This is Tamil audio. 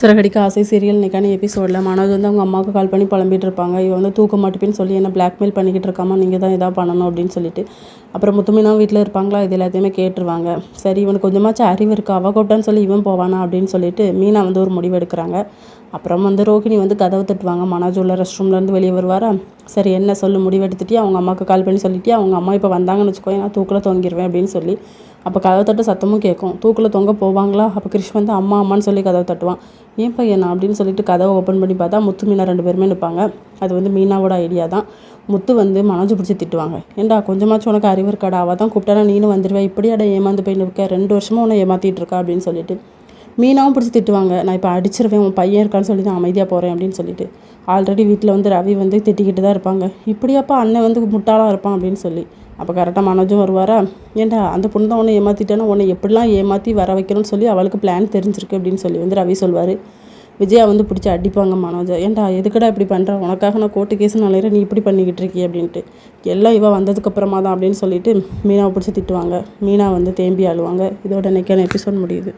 சிறகடிக்க ஆசை சீரியல் இன்றைக்கான எபிசோடில் மனோஜ் வந்து அவங்க அம்மாவுக்கு கால் பண்ணி புலம்பிட்டு இருப்பாங்க. இவன் வந்து தூக்க மாட்டுப்பேன்னு சொல்லி என்ன பிளாக்மெயில் பண்ணிக்கிட்டு இருக்காமா, நீங்கள் தான் எதாவது பண்ணணும் அப்படின்னு சொல்லிட்டு. அப்புறம் முத்துமீனா வீட்டில் இருப்பாங்களா, இது எல்லாத்தையுமே கேட்டுருவாங்க. சரி இவனுக்கு கொஞ்சமாச்சும் அறிவு இருக்கா, அவ கூப்பிட்டான்னு சொல்லி இவன் போவானா அப்படின்னு சொல்லிட்டு மீனா வந்து ஒரு முடிவு எடுக்கிறாங்க. அப்புறம் வந்து ரோஹிணி வந்து கதவை தட்டுவாங்க. மனோஜ் உள்ள ரெஸ்ட் ரூம்லேருந்து வெளியே வருவாரா. சரி என்ன சொல்லு, முடிவு எடுத்துட்டியா, அவங்க அம்மாவுக்கு கால் பண்ணி சொல்லிட்டியா, அவங்க அம்மா இப்போ வந்தாங்கன்னு வச்சுக்கோ, நான் தூக்கில் தொங்கிடுவேன் அப்படின்னு சொல்லி. அப்போ கதவை தட்டு சத்தமும் கேட்கும். தூக்கில் தொங்க போவாங்களா. அப்போ கிருஷ் வந்து அம்மா அம்மான்னு சொல்லி கதவை தட்டுவான். ஏன் பையனா அப்படின்னு சொல்லிட்டு கதவை ஓப்பன் பண்ணி பார்த்தா முத்து மீனா 2 பேருமே நிற்பாங்க. அது வந்து மீனாவோட ஐடியா தான். முத்து வந்து மனோஜ் பிடிச்சி திட்டுவாங்க. ஏண்டா கொஞ்சமாச்சும் உனக்கு அறிவு இருக்காடா, அவள் தான் கூப்பிட்டானா நீனும் வந்துடுவேன், இப்படியாடா ஏமாந்து போய் நிற்க, 2 வருஷமாக உன்னை ஏமாற்றிட்டு இருக்கா அப்படின்னு சொல்லிட்டு. மீனாவும் பிடிச்சி திட்டுவாங்க. நான் இப்போ அடிச்சிருவேன், உன் பையன் இருக்கான்னு சொல்லி தான் அமைதியாக போகிறேன் அப்படின்னு சொல்லிட்டு. ஆல்ரெடி வீட்டில் வந்து ரவி வந்து திட்டிக்கிட்டு தான் இருப்பாங்க. இப்படியாப்பா அண்ணன் வந்து முட்டாளாக இருப்பான் அப்படின்னு சொல்லி. அப்போ கரெக்டாக மனோஜும் வருவாரா. ஏண்டா அந்த பொண்ணு தான் உன்னை ஏமாற்றிட்டானா, உன்னை எப்படிலாம் ஏமாற்றி வர வைக்கணும்னு சொல்லி அவளுக்கு பிளான் தெரிஞ்சிருக்கு அப்படின்னு சொல்லி வந்து ரவி சொல்வார். விஜயா வந்து பிடிச்சி அடிப்பாங்க மனோஜை. ஏன்டா எதுக்கடா இப்படி பண்ணுற, உனக்காக நான் கோர்ட்டு கேஸுன்னு அலையிற, நீ இப்படி பண்ணிக்கிட்டு இருக்கி அப்படின்ட்டு. எல்லாம் இவள் வந்ததுக்கப்புறமா தான் அப்படின்னு சொல்லிட்டு மீனாவை பிடிச்சி திட்டுவாங்க. மீனா வந்து தேம்பி அழுவாங்க. இதோட இன்றைக்கான எபிசோட் முடியுது.